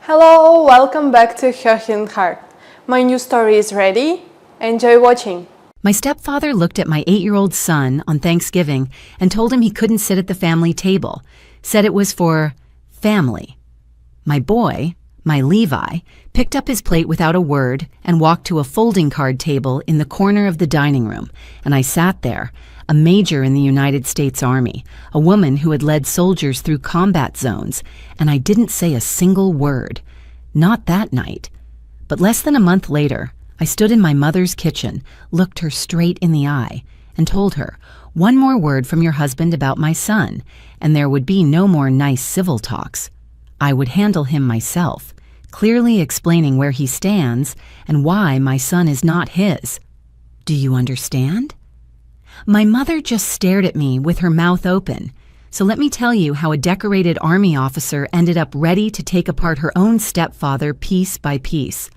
Hello, welcome back to Hyohin Heart. My new story is ready. Enjoy watching. My stepfather looked at my 8-year-old son on Thanksgiving and told him he couldn't sit at the family table, said it was for family. My boy, my Levi, picked up his plate without a word and walked to a folding card table in the corner of the dining room, and I sat there, a major in the United States Army, a woman who had led soldiers through combat zones, and I didn't say a single word. Not that night. But less than a month later, I stood in my mother's kitchen, looked her straight in the eye, and told her, "One more word from your husband about my son, and there would be no more nice civil talks. I would handle him myself, clearly explaining where he stands and why my son is not his. Do you understand?" My mother just stared at me with her mouth open. So let me tell you how a decorated Army officer ended up ready to take apart her own stepfather piece by piece.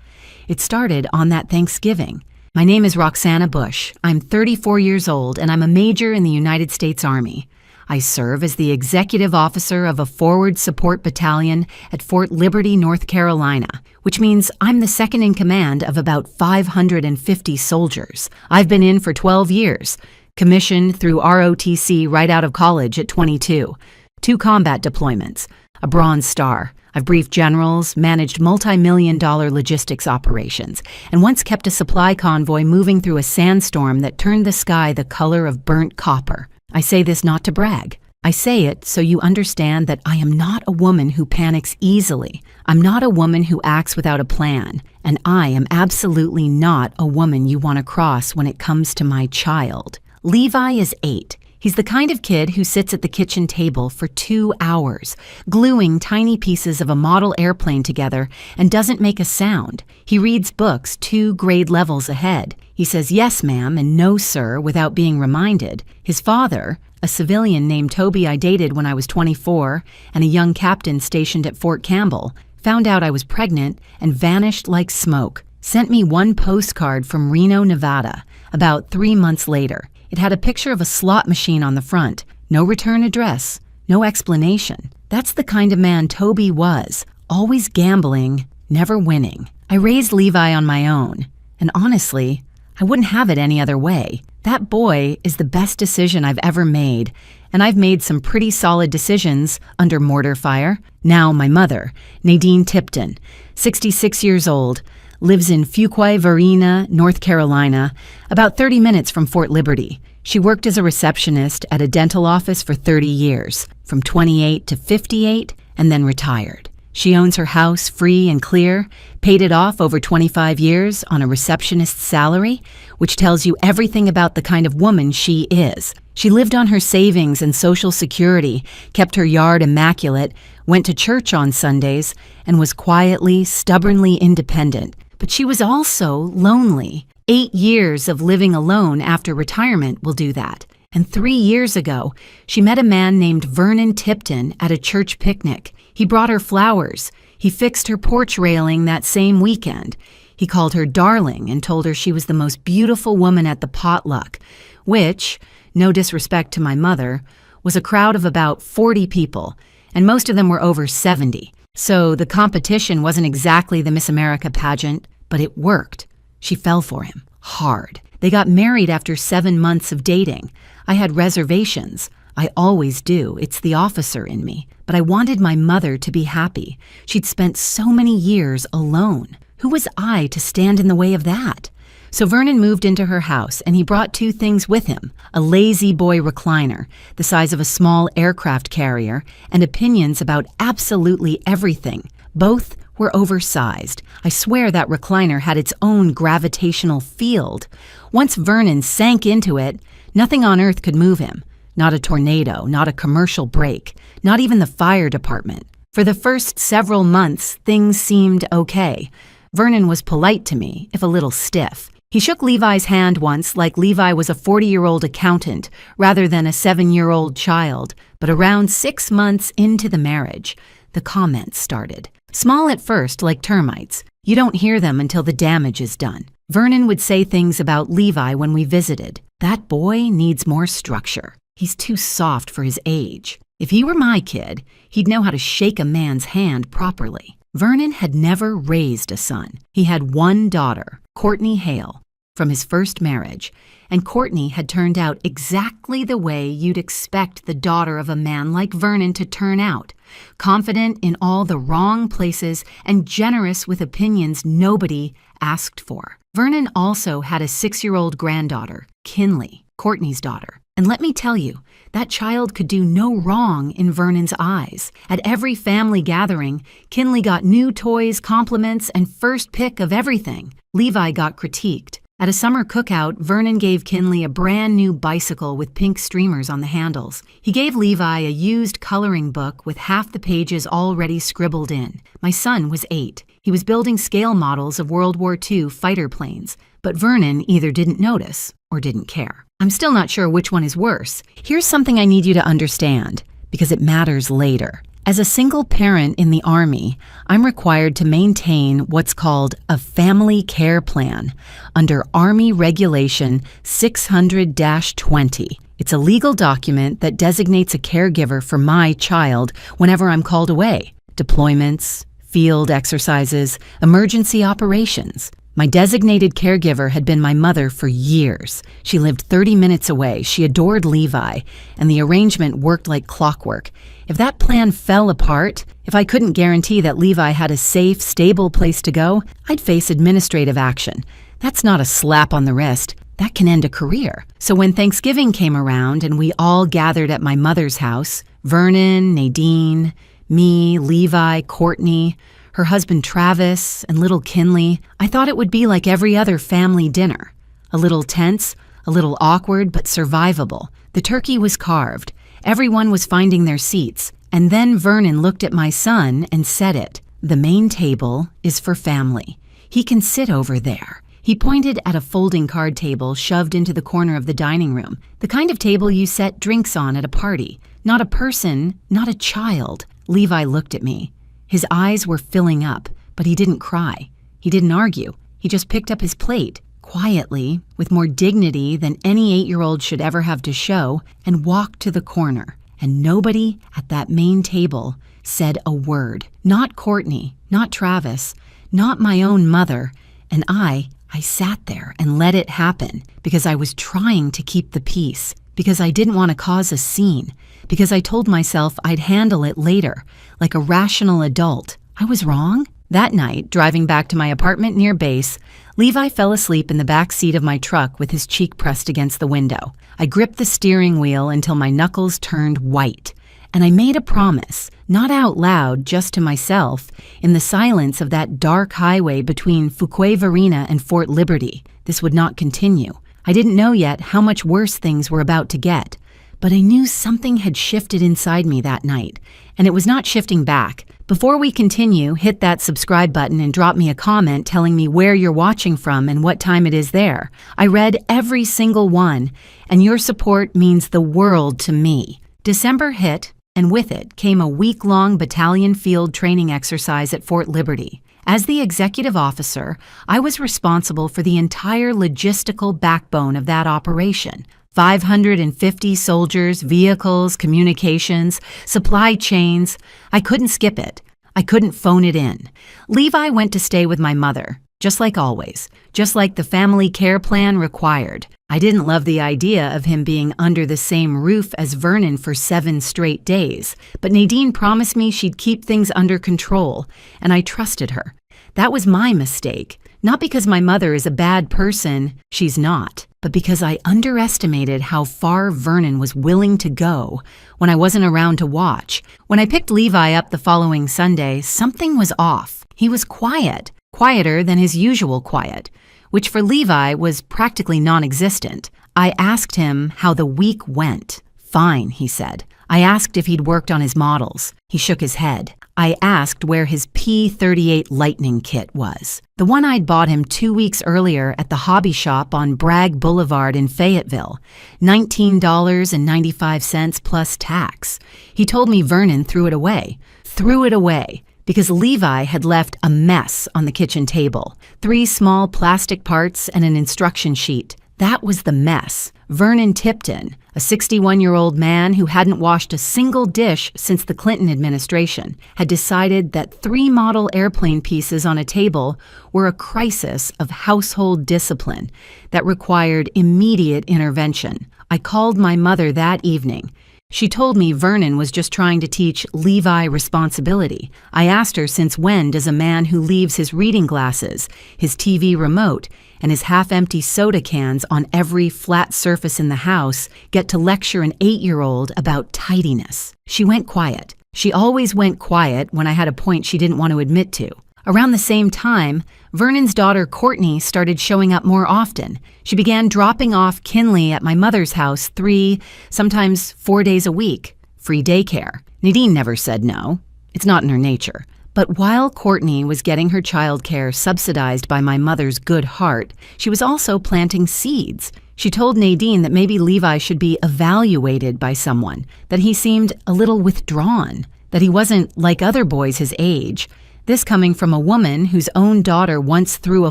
It started on that Thanksgiving. My name is Roxana Bush. I'm 34 years old and I'm a major in the United States Army. I serve as the executive officer of a forward support battalion at Fort Liberty, North Carolina, which means I'm the second in command of about 550 soldiers. I've been in for 12 years, commissioned through ROTC right out of college at 22, 2 combat deployments, a Bronze Star. I've briefed generals, managed multi-million-dollar logistics operations, and once kept a supply convoy moving through a sandstorm that turned the sky the color of burnt copper. I say this not to brag. I say it so you understand that I am not a woman who panics easily. I'm not a woman who acts without a plan. And I am absolutely not a woman you want to cross when it comes to my child. Levi is 8. He's the kind of kid who sits at the kitchen table for 2 hours, gluing tiny pieces of a model airplane together and doesn't make a sound. He reads books 2 grade levels ahead. He says yes, ma'am, and no, sir, without being reminded. His father, a civilian named Toby I dated when I was 24, and a young captain stationed at Fort Campbell, found out I was pregnant and vanished like smoke. Sent me one postcard from Reno, Nevada, about 3 months later. It had a picture of a slot machine on the front. No return address. No explanation. That's the kind of man Toby was. Always gambling, never winning. I raised Levi on my own. And honestly, I wouldn't have it any other way. That boy is the best decision I've ever made. And I've made some pretty solid decisions under mortar fire. Now my mother, Nadine Tipton, 66 years old, lives in Fuquay Varina, North Carolina, about 30 minutes from Fort Liberty. She worked as a receptionist at a dental office for 30 years, from 28 to 58, and then retired. She owns her house free and clear, paid it off over 25 years on a receptionist's salary, which tells you everything about the kind of woman she is. She lived on her savings and Social Security, kept her yard immaculate, went to church on Sundays, and was quietly, stubbornly independent. But she was also lonely. 8 years of living alone after retirement will do that. And 3 years ago, she met a man named Vernon Tipton at a church picnic. He brought her flowers. He fixed her porch railing that same weekend. He called her darling and told her she was the most beautiful woman at the potluck, which, no disrespect to my mother, was a crowd of about 40 people, and most of them were over 70. So the competition wasn't exactly the Miss America pageant, but it worked. She fell for him, hard. They got married after 7 months of dating. I had reservations. I always do. It's the officer in me. But I wanted my mother to be happy. She'd spent so many years alone. Who was I to stand in the way of that? So Vernon moved into her house, and he brought 2 things with him: a lazy boy recliner, the size of a small aircraft carrier, and opinions about absolutely everything. Both were oversized. I swear that recliner had its own gravitational field. Once Vernon sank into it, nothing on earth could move him. Not a tornado, not a commercial break, not even the fire department. For the first several months, things seemed okay. Vernon was polite to me, if a little stiff. He shook Levi's hand once like Levi was a 40-year-old accountant rather than a 7-year-old child. But around 6 months into the marriage, the comments started. Small at first, like termites. You don't hear them until the damage is done. Vernon would say things about Levi when we visited. That boy needs more structure. He's too soft for his age. If he were my kid, he'd know how to shake a man's hand properly. Vernon had never raised a son. He had one daughter, Courtney Hale, from his first marriage, and Courtney had turned out exactly the way you'd expect the daughter of a man like Vernon to turn out, confident in all the wrong places and generous with opinions nobody asked for. Vernon also had a 6-year-old granddaughter, Kinley, Courtney's daughter. And let me tell you, that child could do no wrong in Vernon's eyes. At every family gathering, Kinley got new toys, compliments, and first pick of everything. Levi got critiqued. At a summer cookout, Vernon gave Kinley a brand new bicycle with pink streamers on the handles. He gave Levi a used coloring book with half the pages already scribbled in. My son was 8. He was building scale models of World War II fighter planes, but Vernon either didn't notice or didn't care. I'm still not sure which one is worse. Here's something I need you to understand, because it matters later. As a single parent in the Army, I'm required to maintain what's called a family care plan under Army Regulation 600-20. It's a legal document that designates a caregiver for my child whenever I'm called away. Deployments, field exercises, emergency operations. My designated caregiver had been my mother for years. She lived 30 minutes away. She adored Levi, and the arrangement worked like clockwork. If that plan fell apart, if I couldn't guarantee that Levi had a safe, stable place to go, I'd face administrative action. That's not a slap on the wrist. That can end a career. So when Thanksgiving came around and we all gathered at my mother's house, Vernon, Nadine, me, Levi, Courtney, her husband Travis, and little Kinley, I thought it would be like every other family dinner. A little tense, a little awkward, but survivable. The turkey was carved. Everyone was finding their seats. And then Vernon looked at my son and said it. The main table is for family. He can sit over there. He pointed at a folding card table shoved into the corner of the dining room, the kind of table you set drinks on at a party. Not a person, not a child. Levi looked at me. His eyes were filling up, but he didn't cry. He didn't argue. He just picked up his plate, quietly, with more dignity than any 8-year-old should ever have to show, and walked to the corner. And nobody at that main table said a word. Not Courtney, not Travis, not my own mother. And I sat there and let it happen because I was trying to keep the peace, because I didn't want to cause a scene, because I told myself I'd handle it later, like a rational adult. I was wrong. That night, driving back to my apartment near base, Levi fell asleep in the back seat of my truck with his cheek pressed against the window. I gripped the steering wheel until my knuckles turned white, and I made a promise, not out loud, just to myself, in the silence of that dark highway between Fuquay-Varina and Fort Liberty. This would not continue. I didn't know yet how much worse things were about to get, but I knew something had shifted inside me that night, and it was not shifting back. Before we continue, hit that subscribe button and drop me a comment telling me where you're watching from and what time it is there. I read every single one, and your support means the world to me. December hit, and with it came a week-long battalion field training exercise at Fort Liberty. As the executive officer, I was responsible for the entire logistical backbone of that operation. 550 soldiers, vehicles, communications, supply chains. I couldn't skip it. I couldn't phone it in. Levi went to stay with my mother, just like always, just like the family care plan required. I didn't love the idea of him being under the same roof as Vernon for 7 straight days, but Nadine promised me she'd keep things under control, and I trusted her. That was my mistake, not because my mother is a bad person, she's not, but because I underestimated how far Vernon was willing to go when I wasn't around to watch. When I picked Levi up the following Sunday, something was off. He was quiet, quieter than his usual quiet, which for Levi was practically non-existent. I asked him how the week went. Fine, he said. I asked if he'd worked on his models. He shook his head. I asked where his P-38 Lightning kit was, the one I'd bought him 2 weeks earlier at the hobby shop on Bragg Boulevard in Fayetteville, $19.95 plus tax. He told me Vernon threw it away. Threw it away because Levi had left a mess on the kitchen table, 3 small plastic parts and an instruction sheet. That was the mess. Vernon Tipton, a 61-year-old man who hadn't washed a single dish since the Clinton administration, had decided that 3 model airplane pieces on a table were a crisis of household discipline that required immediate intervention. I called my mother that evening. She told me Vernon was just trying to teach Levi responsibility. I asked her, since when does a man who leaves his reading glasses, his TV remote, and his half-empty soda cans on every flat surface in the house get to lecture an 8-year-old about tidiness? She went quiet. She always went quiet when I had a point she didn't want to admit to. Around the same time, Vernon's daughter Courtney started showing up more often. She began dropping off Kinley at my mother's house 3, sometimes 4 days a week. Free daycare. Nadine never said no. It's not in her nature. But while Courtney was getting her childcare subsidized by my mother's good heart, she was also planting seeds. She told Nadine that maybe Levi should be evaluated by someone, that he seemed a little withdrawn, that he wasn't like other boys his age. This coming from a woman whose own daughter once threw a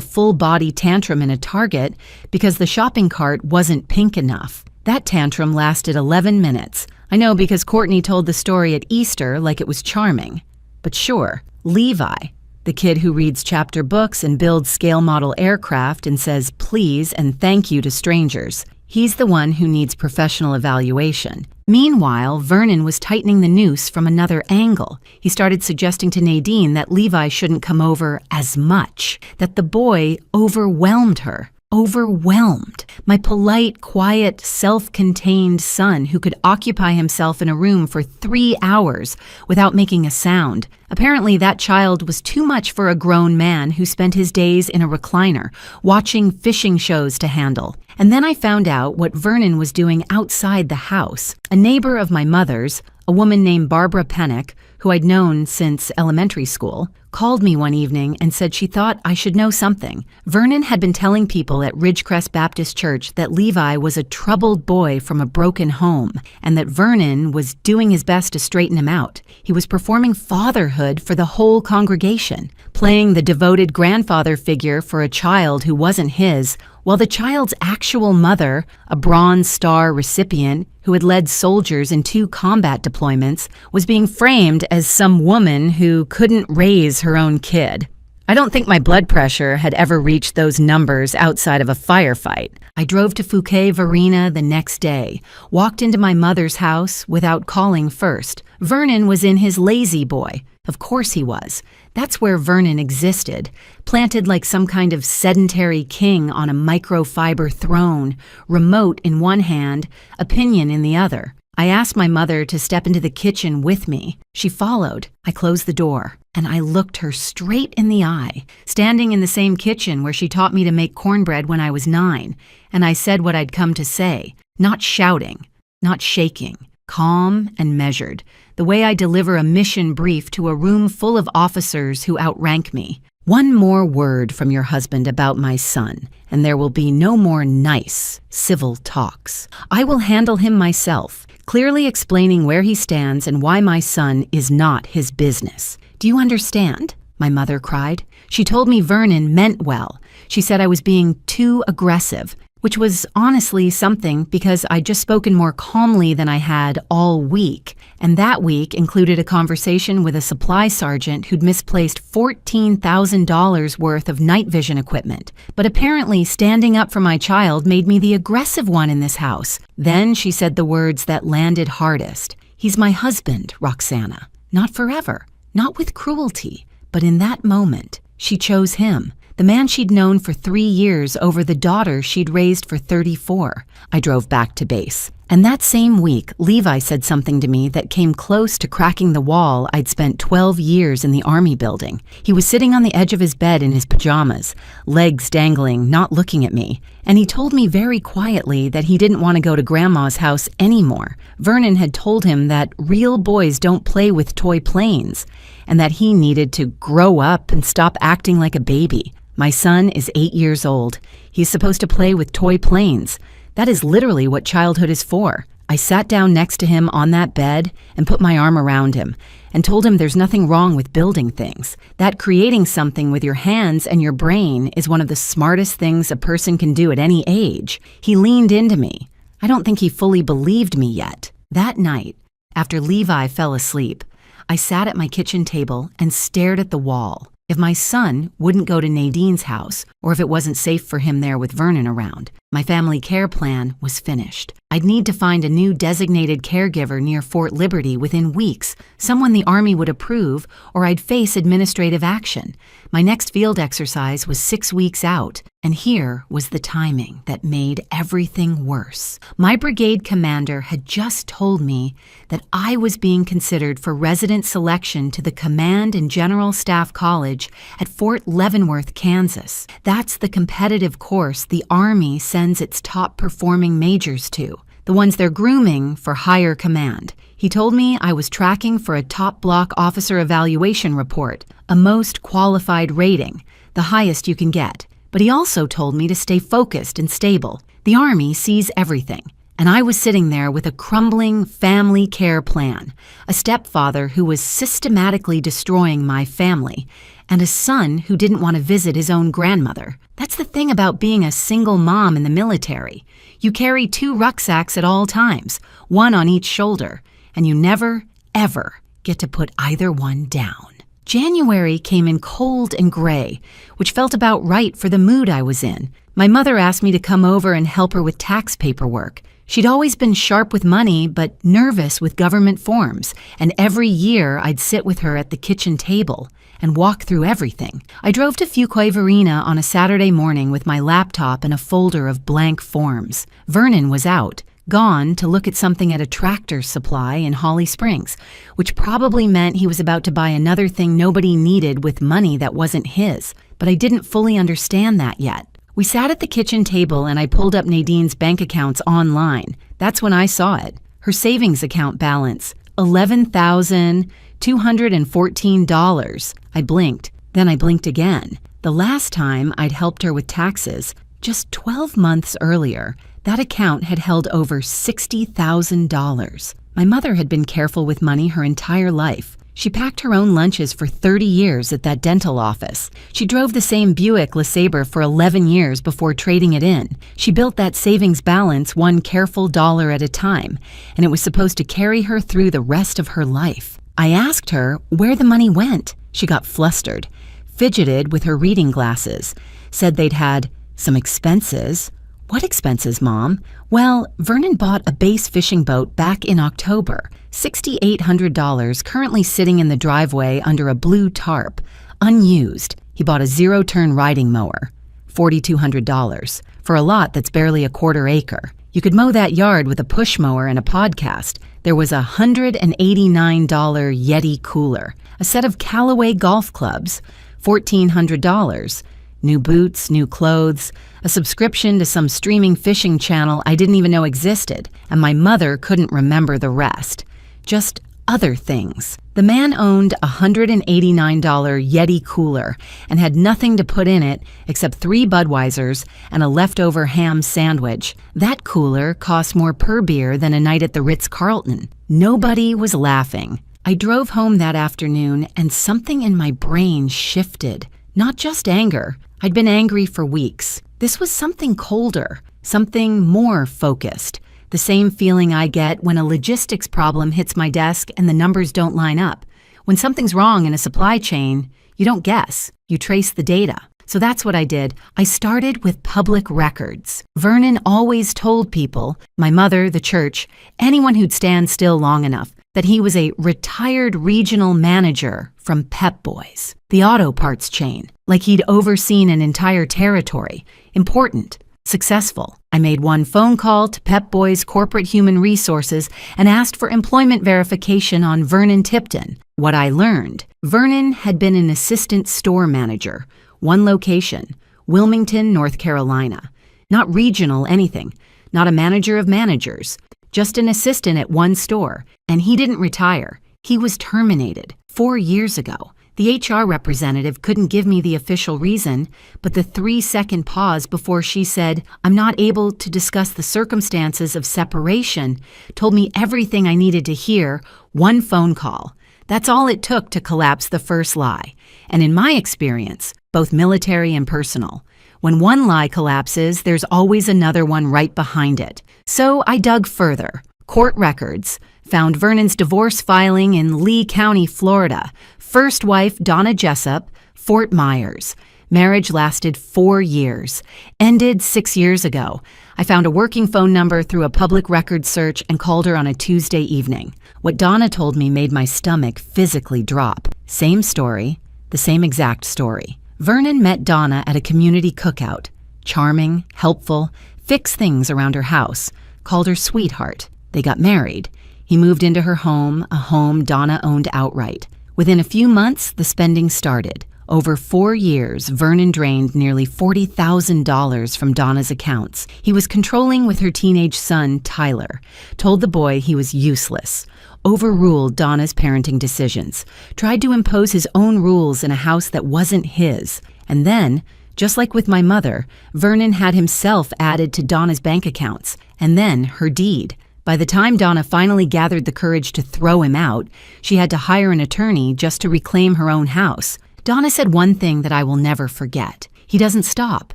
full-body tantrum in a Target because the shopping cart wasn't pink enough. That tantrum lasted 11 minutes. I know because Courtney told the story at Easter like it was charming. But sure, Levi, the kid who reads chapter books and builds scale model aircraft and says please and thank you to strangers, he's the one who needs professional evaluation. Meanwhile, Vernon was tightening the noose from another angle. He started suggesting to Nadine that Levi shouldn't come over as much, that the boy overwhelmed her. Overwhelmed. My polite, quiet, self-contained son who could occupy himself in a room for 3 hours without making a sound. Apparently that child was too much for a grown man who spent his days in a recliner, watching fishing shows to handle. And then I found out what Vernon was doing outside the house. A neighbor of my mother's, a woman named Barbara Pennick, who I'd known since elementary school, called me one evening and said she thought I should know something. Vernon had been telling people at Ridgecrest Baptist Church that Levi was a troubled boy from a broken home, and that Vernon was doing his best to straighten him out. He was performing fatherhood for the whole congregation, playing the devoted grandfather figure for a child who wasn't his, while the child's actual mother, a Bronze Star recipient who had led soldiers in 2 combat deployments, was being framed as some woman who couldn't raise her own kid. I don't think my blood pressure had ever reached those numbers outside of a firefight. I drove to Fouquet Varina the next day, walked into my mother's house without calling first. Vernon was in his lazy boy. Of course he was. That's where Vernon existed, planted like some kind of sedentary king on a microfiber throne, remote in one hand, opinion in the other. I asked my mother to step into the kitchen with me. She followed. I closed the door, and I looked her straight in the eye, standing in the same kitchen where she taught me to make cornbread when I was 9, and I said what I'd come to say, not shouting, not shaking, calm and measured, the way I deliver a mission brief to a room full of officers who outrank me. One more word from your husband about my son, and there will be no more nice, civil talks. I will handle him myself, clearly explaining where he stands and why my son is not his business. Do you understand? My mother cried. She told me Vernon meant well. She said I was being too aggressive, which was honestly something because I'd just spoken more calmly than I had all week. And that week included a conversation with a supply sergeant who'd misplaced $14,000 worth of night vision equipment. But apparently standing up for my child made me the aggressive one in this house. Then she said the words that landed hardest. He's my husband, Roxana. Not forever, not with cruelty, but in that moment, she chose him. The man she'd known for 3 years over the daughter she'd raised for 34. I drove back to base. And that same week, Levi said something to me that came close to cracking the wall I'd spent 12 years in the Army building. He was sitting on the edge of his bed in his pajamas, legs dangling, not looking at me. And he told me very quietly that he didn't want to go to Grandma's house anymore. Vernon had told him that real boys don't play with toy planes, and that he needed to grow up and stop acting like a baby. My son is 8 years old. He's supposed to play with toy planes. That is literally what childhood is for. I sat down next to him on that bed and put my arm around him and told him there's nothing wrong with building things, that creating something with your hands and your brain is one of the smartest things a person can do at any age. He leaned into me. I don't think he fully believed me yet. That night, after Levi fell asleep, I sat at my kitchen table and stared at the wall. If my son wouldn't go to Nadine's house, or if it wasn't safe for him there with Vernon around, my family care plan was finished. I'd need to find a new designated caregiver near Fort Liberty within weeks, someone the Army would approve, or I'd face administrative action. My next field exercise was 6 weeks out, and here was the timing that made everything worse. My brigade commander had just told me that I was being considered for resident selection to the Command and General Staff College at Fort Leavenworth, Kansas. That's the competitive course the Army sends its top-performing majors to, the ones they're grooming for higher command. He told me I was tracking for a top block officer evaluation report, a most qualified rating, the highest you can get. But he also told me to stay focused and stable. The Army sees everything, and I was sitting there with a crumbling family care plan, a stepfather who was systematically destroying my family, and a son who didn't want to visit his own grandmother. That's the thing about being a single mom in the military. You carry 2 rucksacks at all times, one on each shoulder, and you never, ever get to put either one down. January came in cold and gray, which felt about right for the mood I was in. My mother asked me to come over and help her with tax paperwork. She'd always been sharp with money, but nervous with government forms, and every year I'd sit with her at the kitchen table and walk through everything. I drove to Fuquay-Varina on a Saturday morning with my laptop and a folder of blank forms. Vernon was out, gone to look at something at a Tractor Supply in Holly Springs, which probably meant he was about to buy another thing nobody needed with money that wasn't his, but I didn't fully understand that yet. We sat at the kitchen table and I pulled up Nadine's bank accounts online. That's when I saw it. Her savings account balance, $11,214. I blinked, then I blinked again. The last time I'd helped her with taxes, just 12 months earlier, that account had held over $60,000. My mother had been careful with money her entire life. She packed her own lunches for 30 years at that dental office. She drove the same Buick LeSabre for 11 years before trading it in. She built that savings balance one careful dollar at a time, and it was supposed to carry her through the rest of her life. I asked her where the money went. She got flustered, fidgeted with her reading glasses, said they'd had some expenses. What expenses, Mom? Well, Vernon bought a base fishing boat back in October, $6,800 currently sitting in the driveway under a blue tarp, unused. He bought a zero-turn riding mower, $4,200, for a lot that's barely a quarter acre. You could mow that yard with a push mower and a podcast. There was a $189 Yeti cooler, a set of Callaway golf clubs, $1,400, new boots, new clothes, a subscription to some streaming fishing channel I didn't even know existed, and my mother couldn't remember the rest. Just other things. The man owned a $189 Yeti cooler and had nothing to put in it except 3 Budweisers and a leftover ham sandwich. That cooler cost more per beer than a night at the Ritz-Carlton. Nobody was laughing. I drove home that afternoon and something in my brain shifted. Not just anger. I'd been angry for weeks. This was something colder, something more focused. The same feeling I get when a logistics problem hits my desk and the numbers don't line up. When something's wrong in a supply chain, you don't guess, you trace the data. So that's what I did. I started with public records. Vernon always told people, my mother, the church, anyone who'd stand still long enough, that he was a retired regional manager from Pep Boys, the auto parts chain, like he'd overseen an entire territory. Important, successful. I made one phone call to Pep Boys Corporate Human Resources and asked for employment verification on Vernon Tipton. What I learned, Vernon had been an assistant store manager, one location, Wilmington, North Carolina. Not regional anything, not a manager of managers, just an assistant at one store. And he didn't retire. He was terminated 4 years ago. The HR representative couldn't give me the official reason, but the 3-second pause before she said, "I'm not able to discuss the circumstances of separation," told me everything I needed to hear. One phone call. That's all it took to collapse the first lie. And in my experience, both military and personal, When one lie collapses, there's always another one right behind it. So I dug further. Court records. Found Vernon's divorce filing in Lee County, Florida. First wife, Donna Jessup, Fort Myers. Marriage lasted 4 years. Ended 6 years ago. I found a working phone number through a public record search and called her on a Tuesday evening. What Donna told me made my stomach physically drop. Same story, the same exact story. Vernon met Donna at a community cookout. Charming, helpful, fixed things around her house. Called her sweetheart. They got married. He moved into her home, a home Donna owned outright. Within a few months, the spending started. Over 4 years, Vernon drained nearly $40,000 from Donna's accounts. He was controlling with her teenage son, Tyler. Told the boy he was useless. Overruled Donna's parenting decisions. Tried to impose his own rules in a house that wasn't his. And then, just like with my mother, Vernon had himself added to Donna's bank accounts. And then her deed. By the time Donna finally gathered the courage to throw him out, she had to hire an attorney just to reclaim her own house. Donna said one thing that I will never forget. He doesn't stop.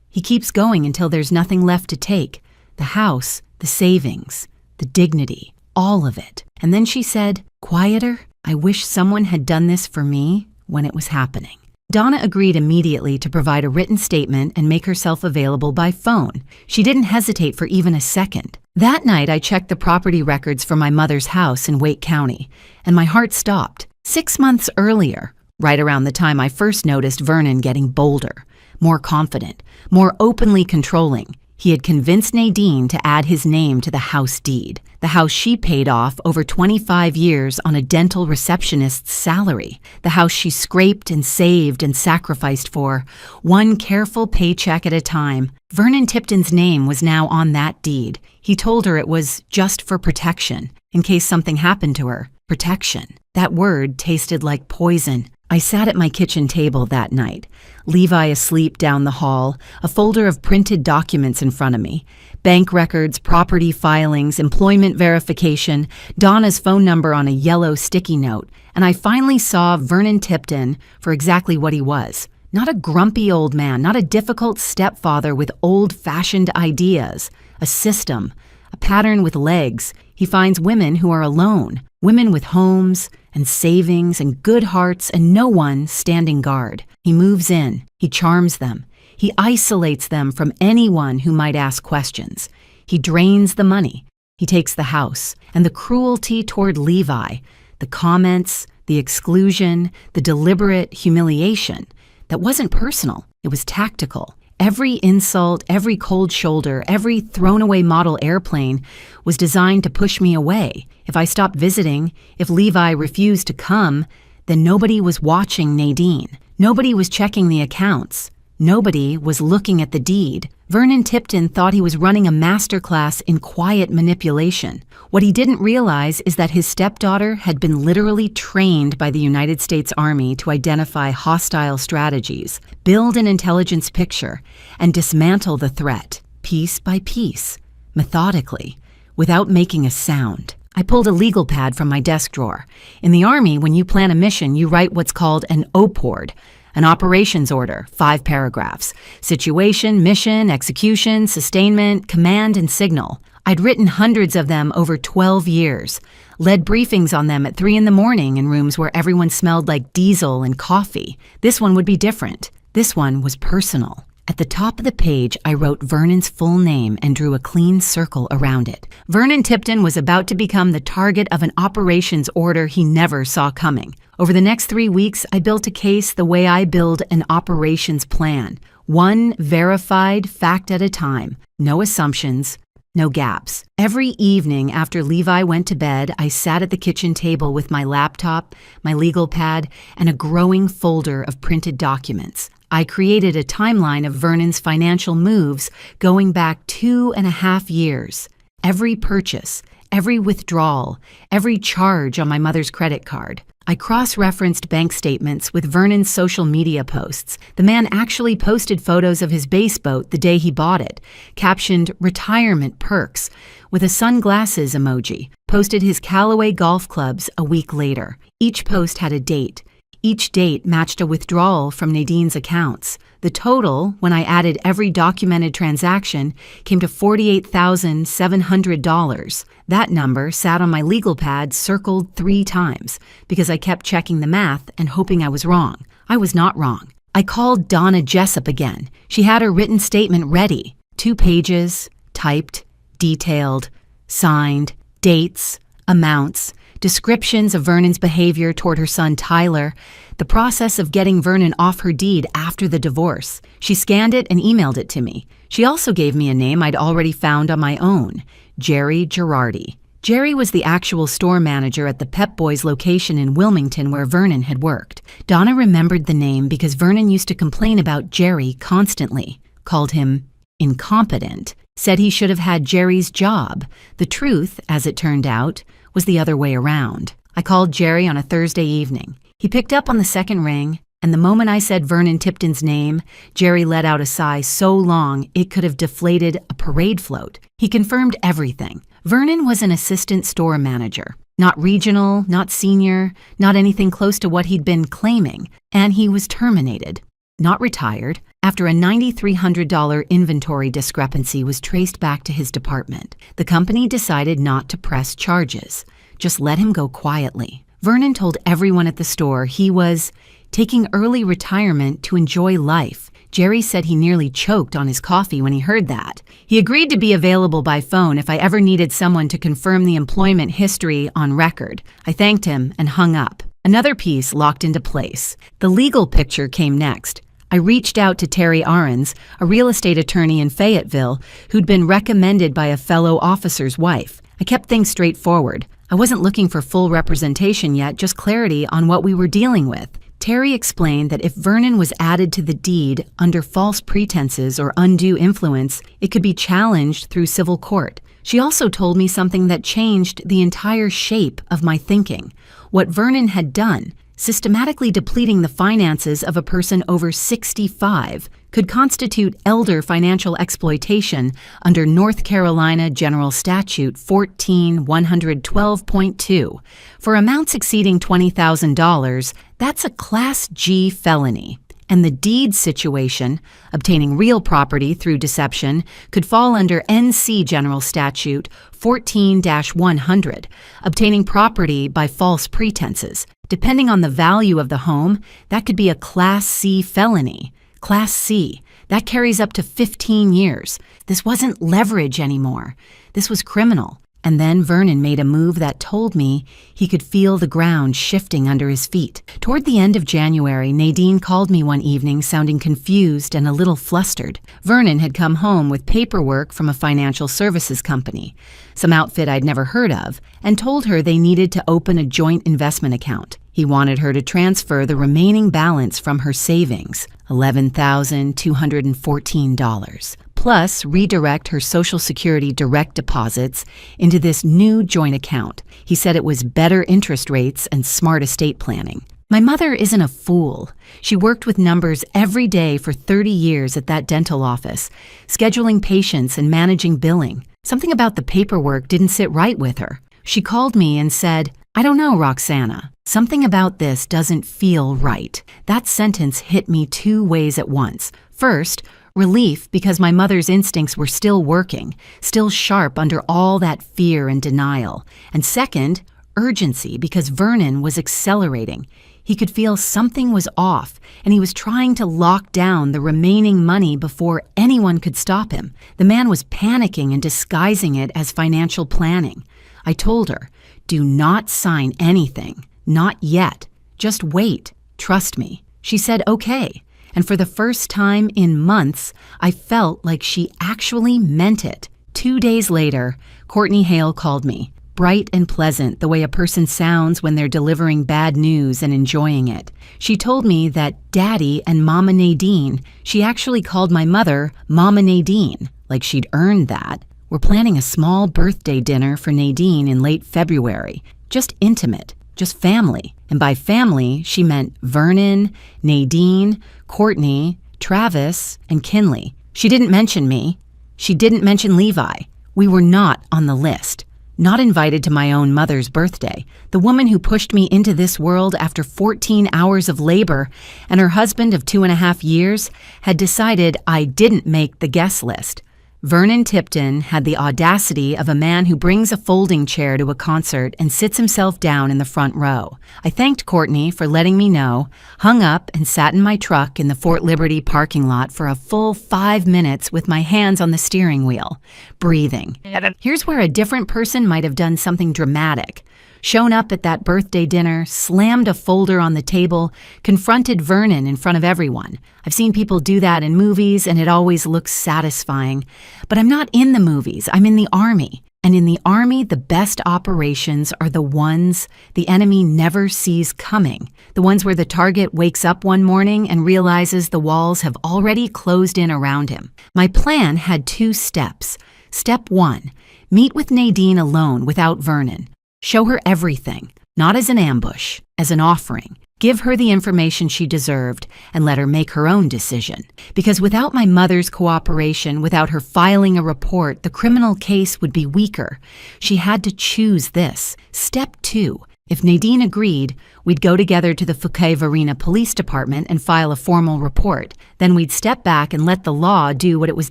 He keeps going until there's nothing left to take. The house, the savings, the dignity, all of it. And then she said, "Quieter, I wish someone had done this for me when it was happening." Donna agreed immediately to provide a written statement and make herself available by phone. She didn't hesitate for even a second. That night, I checked the property records for my mother's house in Wake County, and my heart stopped. 6 months earlier, right around the time I first noticed Vernon getting bolder, more confident, more openly controlling, he had convinced Nadine to add his name to the house deed, the house she paid off over 25 years on a dental receptionist's salary, the house she scraped and saved and sacrificed for, one careful paycheck at a time. Vernon Tipton's name was now on that deed. He told her it was just for protection, in case something happened to her. Protection. That word tasted like poison. I sat at my kitchen table that night, Levi asleep down the hall, a folder of printed documents in front of me. Bank records, property filings, employment verification, Donna's phone number on a yellow sticky note, and I finally saw Vernon Tipton for exactly what he was. Not a grumpy old man, not a difficult stepfather with old-fashioned ideas. A system, a pattern with legs. He finds women who are alone, women with homes and savings and good hearts and no one standing guard. He moves in. He charms them. He isolates them from anyone who might ask questions. He drains the money. He takes the house. And the cruelty toward Levi, the comments, the exclusion, the deliberate humiliation, that wasn't personal. It was tactical. Every insult, every cold shoulder, every thrown-away model airplane was designed to push me away. If I stopped visiting, if Levi refused to come, then nobody was watching Nadine. Nobody was checking the accounts. Nobody was looking at the deed. Vernon Tipton thought he was running a masterclass in quiet manipulation. What he didn't realize is that his stepdaughter had been literally trained by the United States Army to identify hostile strategies, build an intelligence picture, and dismantle the threat, piece by piece, methodically, without making a sound. I pulled a legal pad from my desk drawer. In the Army, when you plan a mission, you write what's called an OPORD, an operations order, 5 paragraphs. Situation, mission, execution, sustainment, command, and signal. I'd written hundreds of them over 12 years, led briefings on them at 3 in the morning in rooms where everyone smelled like diesel and coffee. This one would be different. This one was personal. At the top of the page, I wrote Vernon's full name and drew a clean circle around it. Vernon Tipton was about to become the target of an operations order he never saw coming. Over the next 3 weeks, I built a case the way I build an operations plan. One verified fact at a time. No assumptions, no gaps. Every evening after Levi went to bed, I sat at the kitchen table with my laptop, my legal pad, and a growing folder of printed documents. I created a timeline of Vernon's financial moves going back 2.5 years. Every purchase, every withdrawal, every charge on my mother's credit card. I cross-referenced bank statements with Vernon's social media posts. The man actually posted photos of his base boat the day he bought it, captioned retirement perks with a sunglasses emoji, posted his Callaway golf clubs a week later. Each post had a date. Each date matched a withdrawal from Nadine's accounts. The total, when I added every documented transaction, came to $48,700. That number sat on my legal pad circled 3 times because I kept checking the math and hoping I was wrong. I was not wrong. I called Donna Jessup again. She had her written statement ready. 2 pages, typed, detailed, signed, dates, amounts, descriptions of Vernon's behavior toward her son Tyler, the process of getting Vernon off her deed after the divorce. She scanned it and emailed it to me. She also gave me a name I'd already found on my own, Jerry Girardi. Jerry was the actual store manager at the Pep Boys location in Wilmington where Vernon had worked. Donna remembered the name because Vernon used to complain about Jerry constantly, called him incompetent, said he should have had Jerry's job. The truth, as it turned out, was the other way around. I called Jerry on a Thursday evening. He picked up on the second ring, and the moment I said Vernon Tipton's name, Jerry let out a sigh so long it could have deflated a parade float. He confirmed everything. Vernon was an assistant store manager. Not regional, not senior, not anything close to what he'd been claiming, and he was terminated. Not retired, after a $9,300 inventory discrepancy was traced back to his department. The company decided not to press charges, just let him go quietly. Vernon told everyone at the store he was taking early retirement to enjoy life. Jerry said he nearly choked on his coffee when he heard that. He agreed to be available by phone if I ever needed someone to confirm the employment history on record. I thanked him and hung up. Another piece locked into place. The legal picture came next. I reached out to Terry Ahrens, a real estate attorney in Fayetteville, who'd been recommended by a fellow officer's wife. I kept things straightforward. I wasn't looking for full representation yet, just clarity on what we were dealing with. Terry explained that if Vernon was added to the deed under false pretenses or undue influence, it could be challenged through civil court. She also told me something that changed the entire shape of my thinking. What Vernon had done, systematically depleting the finances of a person over 65, could constitute elder financial exploitation under North Carolina General Statute 14-112.2. For amounts exceeding $20,000, that's a Class G felony. And the deed situation, obtaining real property through deception, could fall under NC General Statute 14-100, obtaining property by false pretenses. Depending on the value of the home, that could be a Class C felony. Class C, that carries up to 15 years. This wasn't leverage anymore. This was criminal. And then Vernon made a move that told me he could feel the ground shifting under his feet. Toward the end of January, Nadine called me one evening sounding confused and a little flustered. Vernon had come home with paperwork from a financial services company, some outfit I'd never heard of, and told her they needed to open a joint investment account. He wanted her to transfer the remaining balance from her savings, $11,214. Plus redirect her Social Security direct deposits into this new joint account. He said it was better interest rates and smart estate planning. My mother isn't a fool. She worked with numbers every day for 30 years at that dental office, scheduling patients and managing billing. Something about the paperwork didn't sit right with her. She called me and said, "I don't know, Roxana. Something about this doesn't feel right." That sentence hit me 2 ways at once. First, relief because my mother's instincts were still working, still sharp under all that fear and denial. And second, urgency because Vernon was accelerating. He could feel something was off, and he was trying to lock down the remaining money before anyone could stop him. The man was panicking and disguising it as financial planning. I told her, "Do not sign anything. Not yet. Just wait. Trust me." She said, "Okay." And for the first time in months, I felt like she actually meant it. 2 days later, Courtney Hale called me, bright and pleasant the way a person sounds when they're delivering bad news and enjoying it. She told me that Daddy and Mama Nadine, she actually called my mother Mama Nadine, like she'd earned that, were planning a small birthday dinner for Nadine in late February. Just intimate. Just family. And by family, she meant Vernon, Nadine, Courtney, Travis, and Kinley. She didn't mention me. She didn't mention Levi. We were not on the list. not invited to my own mother's birthday, the woman who pushed me into this world after 14 hours of labor, and her husband of 2.5 years had decided I didn't make the guest list. Vernon Tipton had the audacity of a man who brings a folding chair to a concert and sits himself down in the front row. I thanked Courtney for letting me know, hung up, and sat in my truck in the Fort Liberty parking lot for a full 5 minutes with my hands on the steering wheel, breathing. Here's where a different person might have done something dramatic. Shown up at that birthday dinner, slammed a folder on the table, confronted Vernon in front of everyone. I've seen people do that in movies, and it always looks satisfying. But I'm not in the movies. I'm in the Army. And in the Army, the best operations are the ones the enemy never sees coming. The ones where the target wakes up one morning and realizes the walls have already closed in around him. My plan had 2 steps. Step 1, meet with Nadine alone without Vernon. Show her everything, not as an ambush, as an offering. Give her the information she deserved and let her make her own decision. Because without my mother's cooperation, without her filing a report, the criminal case would be weaker. She had to choose this. Step 2. If Nadine agreed, we'd go together to the Fouquet-Varina Police Department and file a formal report. Then we'd step back and let the law do what it was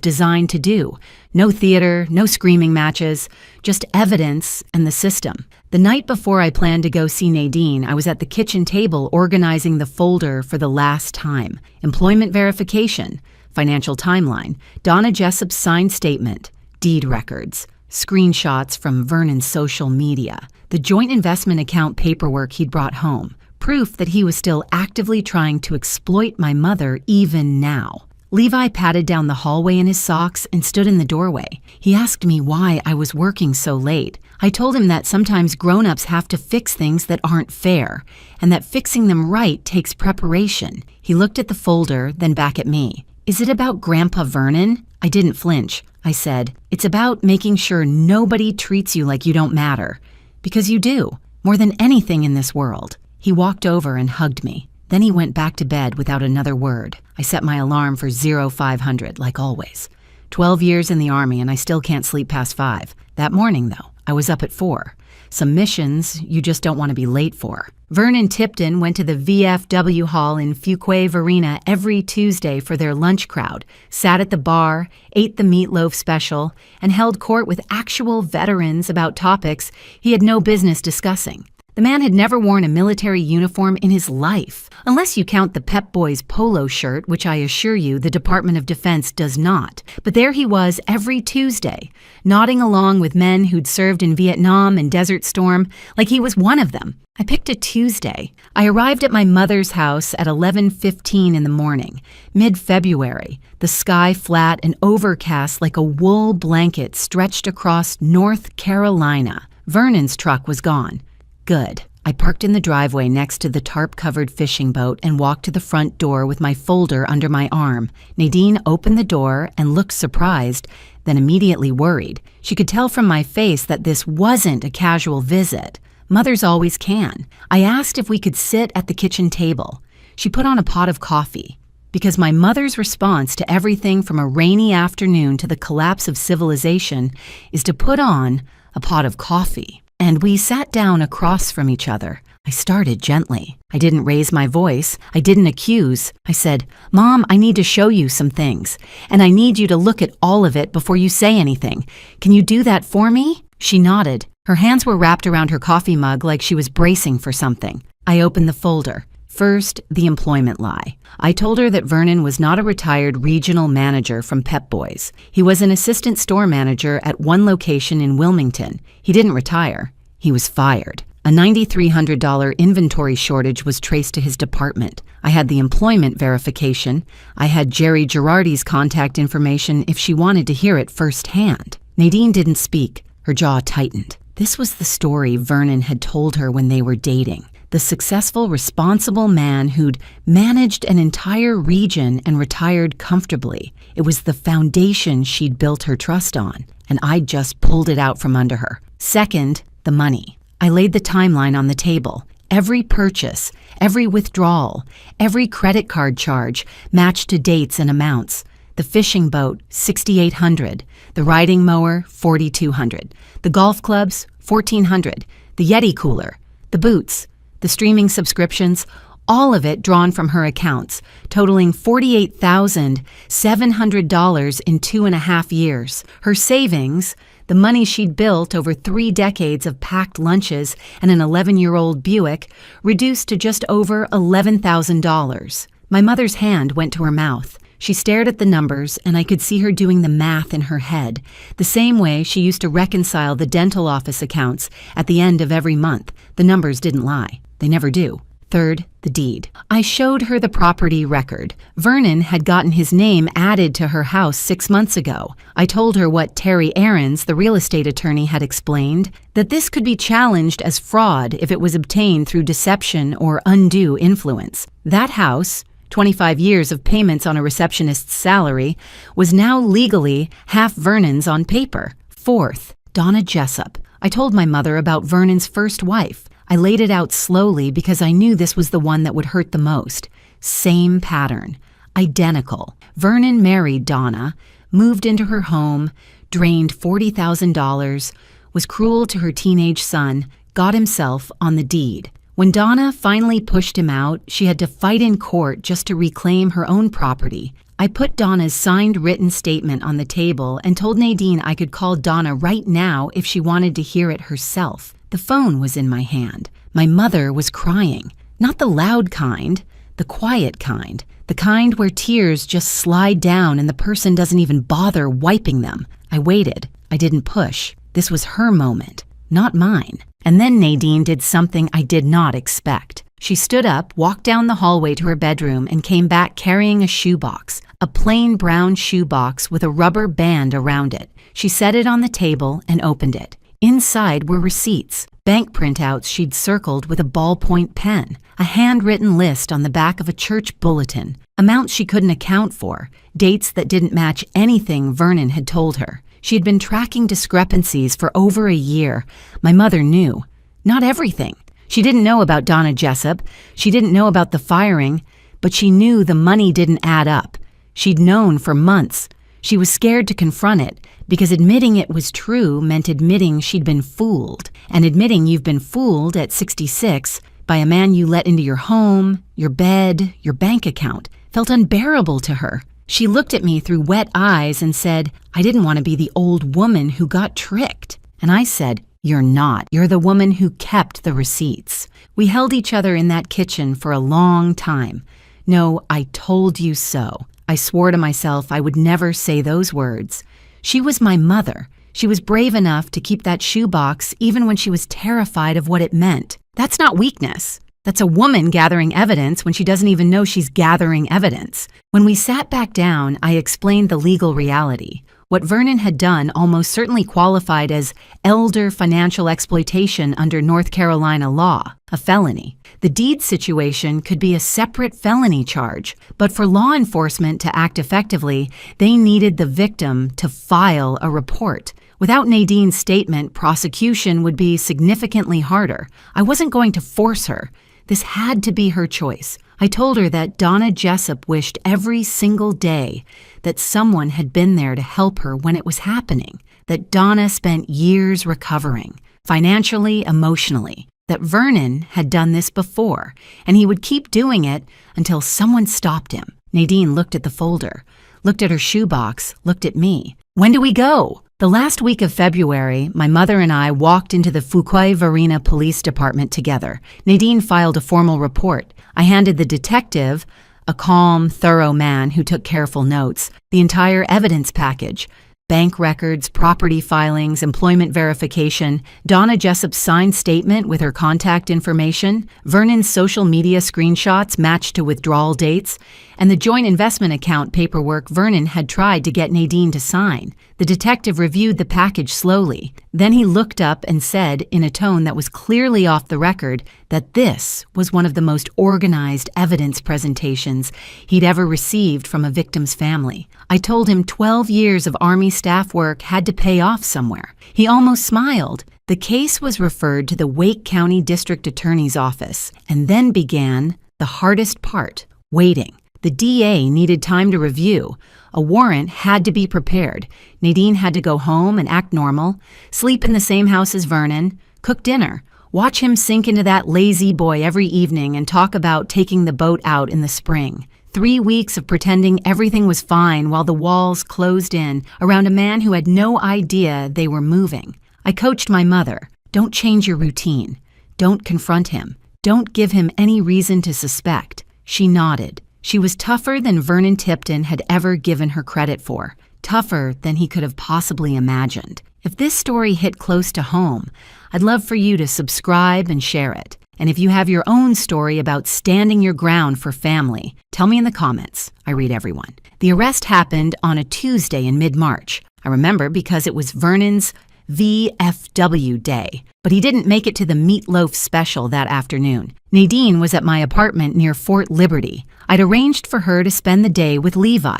designed to do. No theater, no screaming matches, just evidence and the system. The night before I planned to go see Nadine, I was at the kitchen table organizing the folder for the last time. Employment verification, financial timeline, Donna Jessup's signed statement, deed records, screenshots from Vernon's social media, the joint investment account paperwork he'd brought home, proof that he was still actively trying to exploit my mother even now. Levi patted down the hallway in his socks and stood in the doorway. He asked me why I was working so late. I told him that sometimes grown-ups have to fix things that aren't fair, and that fixing them right takes preparation. He looked at the folder, then back at me. Is it about Grandpa Vernon? I didn't flinch. I said, it's about making sure nobody treats you like you don't matter. Because you do, more than anything in this world. He walked over and hugged me. Then he went back to bed without another word. I set my alarm for 0500, like always. 12 years in the Army and I still can't sleep past 5. That morning, though, I was up at 4. Some missions you just don't want to be late for. Vernon Tipton went to the VFW hall in Fouquet-Varina every Tuesday for their lunch crowd, sat at the bar, ate the meatloaf special, and held court with actual veterans about topics he had no business discussing. The man had never worn a military uniform in his life, unless you count the Pep Boys polo shirt, which I assure you the Department of Defense does not. But there he was every Tuesday, nodding along with men who'd served in Vietnam and Desert Storm, like he was one of them. I picked a Tuesday. I arrived at my mother's house at 11:15 in the morning, mid-February, the sky flat and overcast like a wool blanket stretched across North Carolina. Vernon's truck was gone. Good. I parked in the driveway next to the tarp-covered fishing boat and walked to the front door with my folder under my arm. Nadine opened the door and looked surprised, then immediately worried. She could tell from my face that this wasn't a casual visit. Mothers always can. I asked if we could sit at the kitchen table. She put on a pot of coffee. Because my mother's response to everything from a rainy afternoon to the collapse of civilization is to put on a pot of coffee. And we sat down across from each other. I started gently. I didn't raise my voice. I didn't accuse. I said, Mom, I need to show you some things, and I need you to look at all of it before you say anything. Can you do that for me? She nodded. Her hands were wrapped around her coffee mug like she was bracing for something. I opened the folder. First, the employment lie. I told her that Vernon was not a retired regional manager from Pep Boys. He was an assistant store manager at one location in Wilmington. He didn't retire. He was fired. A $9,300 inventory shortage was traced to his department. I had the employment verification. I had Jerry Girardi's contact information if she wanted to hear it firsthand. Nadine didn't speak. Her jaw tightened. This was the story Vernon had told her when they were dating. The successful, responsible man who'd managed an entire region and retired comfortably. It was the foundation she'd built her trust on, and I'd just pulled it out from under her. Second, the money. I laid the timeline on the table. Every purchase, every withdrawal, every credit card charge matched to dates and amounts. the fishing boat, $6,800, the riding mower, $4,200, the golf clubs, $1,400, the Yeti cooler, the boots, the streaming subscriptions, all of it drawn from her accounts, totaling $48,700 in 2.5 years. Her savings, the money she'd built over 3 decades of packed lunches and an 11-year-old Buick, reduced to just over $11,000. My mother's hand went to her mouth. She stared at the numbers, and I could see her doing the math in her head, the same way she used to reconcile the dental office accounts at the end of every month. The numbers didn't lie. They never do. Third, the deed. I showed her the property record. Vernon had gotten his name added to her house 6 months ago. I told her what Terry Aarons, the real estate attorney, had explained, that this could be challenged as fraud if it was obtained through deception or undue influence. That house, 25 years of payments on a receptionist's salary, was now legally half Vernon's on paper. Fourth, Donna Jessup. I told my mother about Vernon's first wife. I laid it out slowly because I knew this was the one that would hurt the most. Same pattern. Identical. Vernon married Donna, moved into her home, drained $40,000, was cruel to her teenage son, got himself on the deed. When Donna finally pushed him out, she had to fight in court just to reclaim her own property. I put Donna's signed written statement on the table and told Nadine I could call Donna right now if she wanted to hear it herself. The phone was in my hand. My mother was crying. Not the loud kind, the quiet kind. The kind where tears just slide down and the person doesn't even bother wiping them. I waited. I didn't push. This was her moment, not mine. And then Nadine did something I did not expect. She stood up, walked down the hallway to her bedroom, and came back carrying a shoebox, a plain brown shoebox with a rubber band around it. She set it on the table and opened it. Inside were receipts, bank printouts she'd circled with a ballpoint pen, a handwritten list on the back of a church bulletin, amounts she couldn't account for, dates that didn't match anything Vernon had told her. She had been tracking discrepancies for over a year. My mother knew. Not everything. She didn't know about Donna Jessup. She didn't know about the firing, but she knew the money didn't add up. She'd known for months. She was scared to confront it, because admitting it was true meant admitting she'd been fooled. And admitting you've been fooled at 66 by a man you let into your home, your bed, your bank account felt unbearable to her. She looked at me through wet eyes and said, I didn't want to be the old woman who got tricked. And I said, you're not. You're the woman who kept the receipts. We held each other in that kitchen for a long time. No, I told you so. I swore to myself I would never say those words. She was my mother. She was brave enough to keep that shoebox even when she was terrified of what it meant. That's not weakness. That's a woman gathering evidence when she doesn't even know she's gathering evidence. When we sat back down, I explained the legal reality. What Vernon had done almost certainly qualified as elder financial exploitation under North Carolina law, a felony. The deed situation could be a separate felony charge, but for law enforcement to act effectively, they needed the victim to file a report. Without Nadine's statement, prosecution would be significantly harder. I wasn't going to force her. This had to be her choice. I told her that Donna Jessup wished every single day that someone had been there to help her when it was happening, that Donna spent years recovering, financially, emotionally, that Vernon had done this before, and he would keep doing it until someone stopped him. Nadine looked at the folder, looked at her shoebox, looked at me. When do we go? The last week of February, my mother and I walked into the Fuquay-Varina Police Department together. Nadine filed a formal report. I handed the detective, a calm, thorough man who took careful notes, the entire evidence package. Bank records, property filings, employment verification, Donna Jessup's signed statement with her contact information, Vernon's social media screenshots matched to withdrawal dates, and the joint investment account paperwork Vernon had tried to get Nadine to sign. The detective reviewed the package slowly. Then he looked up and said, in a tone that was clearly off the record, that this was one of the most organized evidence presentations he'd ever received from a victim's family. I told him 12 years of Army staff work had to pay off somewhere. He almost smiled. The case was referred to the Wake County District Attorney's Office, and then began the hardest part, waiting. The DA needed time to review. A warrant had to be prepared. Nadine had to go home and act normal, sleep in the same house as Vernon, cook dinner, watch him sink into that lazy boy every evening and talk about taking the boat out in the spring. 3 weeks of pretending everything was fine while the walls closed in around a man who had no idea they were moving. I coached my mother. Don't change your routine. Don't confront him. Don't give him any reason to suspect. She nodded. She was tougher than Vernon Tipton had ever given her credit for. Tougher than he could have possibly imagined. If this story hit close to home, I'd love for you to subscribe and share it. And if you have your own story about standing your ground for family, tell me in the comments. I read everyone. The arrest happened on a Tuesday in mid-March. I remember because it was Vernon's VFW day, but he didn't make it to the meatloaf special that afternoon. Nadine was at my apartment near Fort Liberty. I'd arranged for her to spend the day with Levi.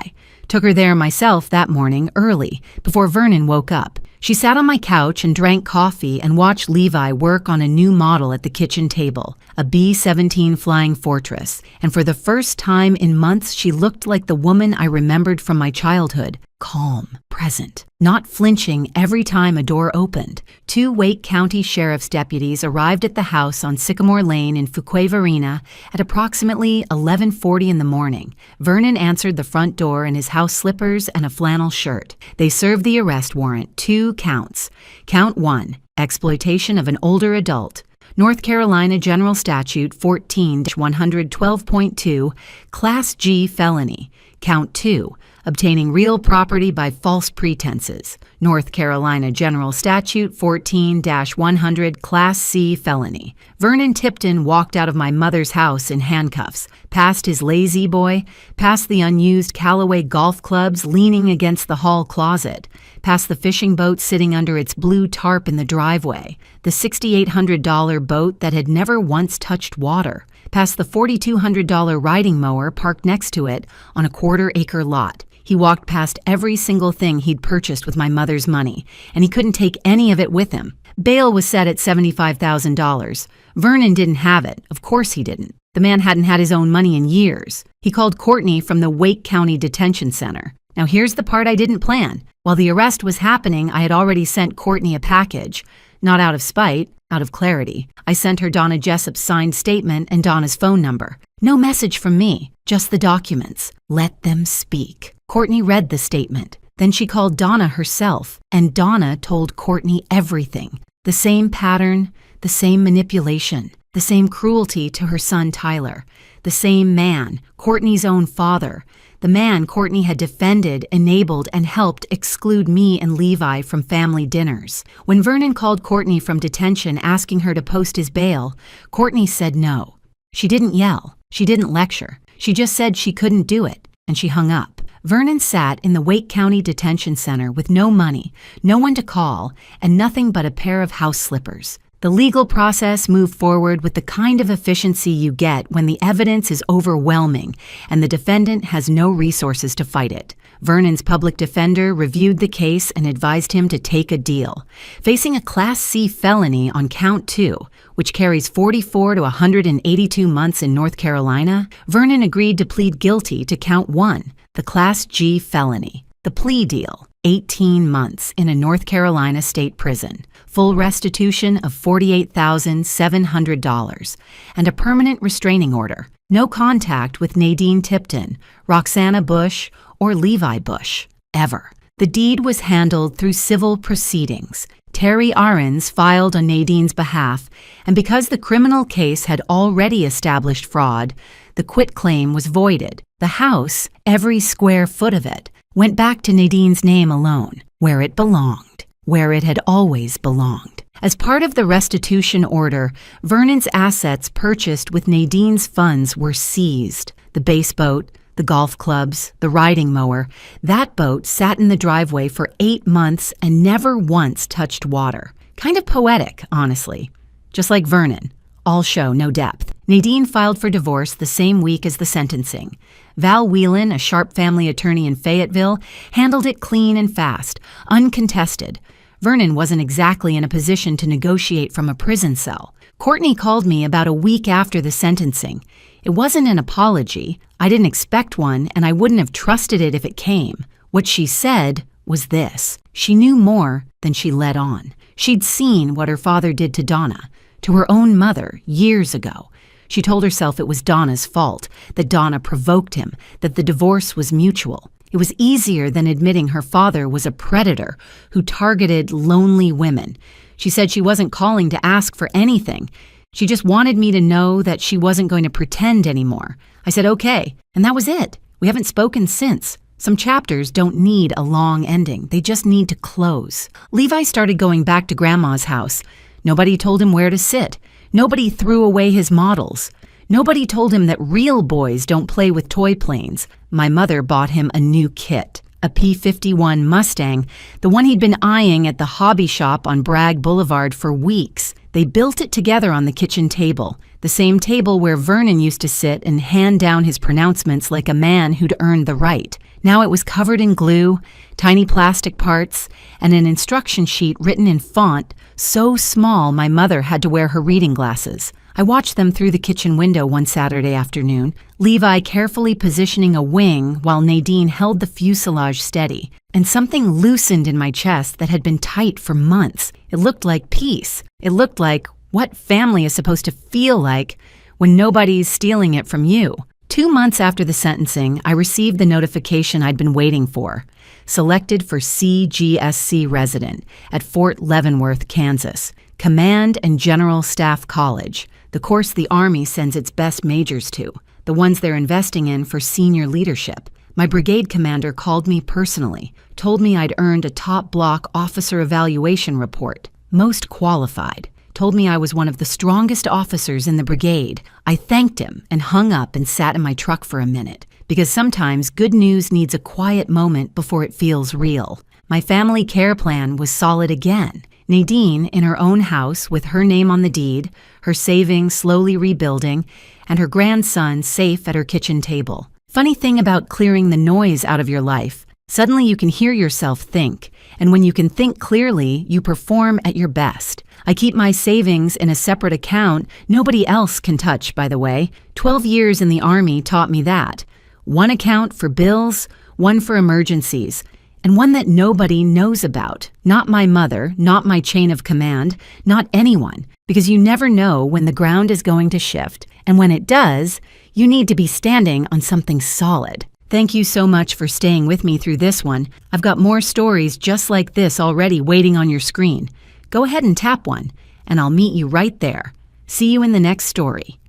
Took her there myself that morning early, before Vernon woke up. She sat on my couch and drank coffee and watched Levi work on a new model at the kitchen table, a B-17 Flying Fortress, and for the first time in months she looked like the woman I remembered from my childhood. Calm, present, not flinching every time a door opened. 2 Wake County Sheriff's deputies arrived at the house on Sycamore Lane in Fuquay-Varina at approximately 11:40 in the morning. Vernon answered the front door in his house slippers and a flannel shirt. They served the arrest warrant, 2 counts. Count 1, exploitation of an older adult. North Carolina General Statute 14-112.2, Class G felony. Count 2, obtaining real property by false pretenses. North Carolina General Statute 14-100, Class C felony. Vernon Tipton walked out of my mother's house in handcuffs, past his lazy boy, past the unused Callaway golf clubs leaning against the hall closet, past the fishing boat sitting under its blue tarp in the driveway, the $6,800 boat that had never once touched water, past the $4,200 riding mower parked next to it on a quarter-acre lot. He walked past every single thing he'd purchased with my mother's money, and he couldn't take any of it with him. Bail was set at $75,000. Vernon didn't have it. Of course he didn't. The man hadn't had his own money in years. He called Courtney from the Wake County Detention Center. Now here's the part I didn't plan. While the arrest was happening, I had already sent Courtney a package. Not out of spite, out of clarity. I sent her Donna Jessup's signed statement and Donna's phone number. No message from me, just the documents. Let them speak. Courtney read the statement. Then she called Donna herself, and Donna told Courtney everything. The same pattern, the same manipulation, the same cruelty to her son Tyler, the same man, Courtney's own father, the man Courtney had defended, enabled, and helped exclude me and Levi from family dinners. When Vernon called Courtney from detention asking her to post his bail, Courtney said no. She didn't yell. She didn't lecture. She just said she couldn't do it, and she hung up. Vernon sat in the Wake County Detention Center with no money, no one to call, and nothing but a pair of house slippers. The legal process moved forward with the kind of efficiency you get when the evidence is overwhelming and the defendant has no resources to fight it. Vernon's public defender reviewed the case and advised him to take a deal. Facing a Class C felony on Count 2, which carries 44 to 182 months in North Carolina, Vernon agreed to plead guilty to Count 1, the Class G felony. The plea deal, 18 months in a North Carolina state prison, full restitution of $48,700, and a permanent restraining order. No contact with Nadine Tipton, Roxana Bush, or Levi Bush, ever. The deed was handled through civil proceedings. Terry Ahrens filed on Nadine's behalf, and because the criminal case had already established fraud, the quitclaim was voided. The house, every square foot of it, went back to Nadine's name alone, where it belonged, where it had always belonged. As part of the restitution order, Vernon's assets purchased with Nadine's funds were seized. The base boat, the golf clubs, the riding mower. That boat sat in the driveway for 8 months and never once touched water. Kind of poetic, honestly. Just like Vernon. All show, no depth. Nadine filed for divorce the same week as the sentencing. Val Whelan, a sharp family attorney in Fayetteville, handled it clean and fast, uncontested. Vernon wasn't exactly in a position to negotiate from a prison cell. Courtney called me about a week after the sentencing. It wasn't an apology. I didn't expect one, and I wouldn't have trusted it if it came. What she said was this. She knew more than she let on. She'd seen what her father did to Donna, to her own mother, years ago. She told herself it was Donna's fault, that Donna provoked him, that the divorce was mutual. It was easier than admitting her father was a predator who targeted lonely women. She said she wasn't calling to ask for anything. She just wanted me to know that she wasn't going to pretend anymore. I said, okay, and that was it. We haven't spoken since. Some chapters don't need a long ending. They just need to close. Levi started going back to Grandma's house. Nobody told him where to sit. Nobody threw away his models. Nobody told him that real boys don't play with toy planes. My mother bought him a new kit, a P-51 Mustang, the one he'd been eyeing at the hobby shop on Bragg Boulevard for weeks. They built it together on the kitchen table, the same table where Vernon used to sit and hand down his pronouncements like a man who'd earned the right. Now it was covered in glue, tiny plastic parts, and an instruction sheet written in font so small my mother had to wear her reading glasses. I watched them through the kitchen window one Saturday afternoon, Levi carefully positioning a wing while Nadine held the fuselage steady, and something loosened in my chest that had been tight for months. It looked like peace. It looked like what family is supposed to feel like when nobody's stealing it from you. 2 months after the sentencing, I received the notification I'd been waiting for. Selected for CGSC resident at Fort Leavenworth, Kansas, Command and General Staff College, the course the Army sends its best majors to, the ones they're investing in for senior leadership. My brigade commander called me personally, told me I'd earned a top block officer evaluation report, most qualified, told me I was one of the strongest officers in the brigade. I thanked him and hung up and sat in my truck for a minute, because sometimes good news needs a quiet moment before it feels real. My family care plan was solid again. Nadine in her own house with her name on the deed, her savings slowly rebuilding, and her grandson safe at her kitchen table. Funny thing about clearing the noise out of your life, suddenly you can hear yourself think, and when you can think clearly, you perform at your best. I keep my savings in a separate account nobody else can touch, by the way. 12 years in the Army taught me that. One account for bills, one for emergencies, and one that nobody knows about. Not my mother, not my chain of command, not anyone, because you never know when the ground is going to shift, and when it does, you need to be standing on something solid. Thank you so much for staying with me through this one. I've got more stories just like this already waiting on your screen. Go ahead and tap one, and I'll meet you right there. See you in the next story.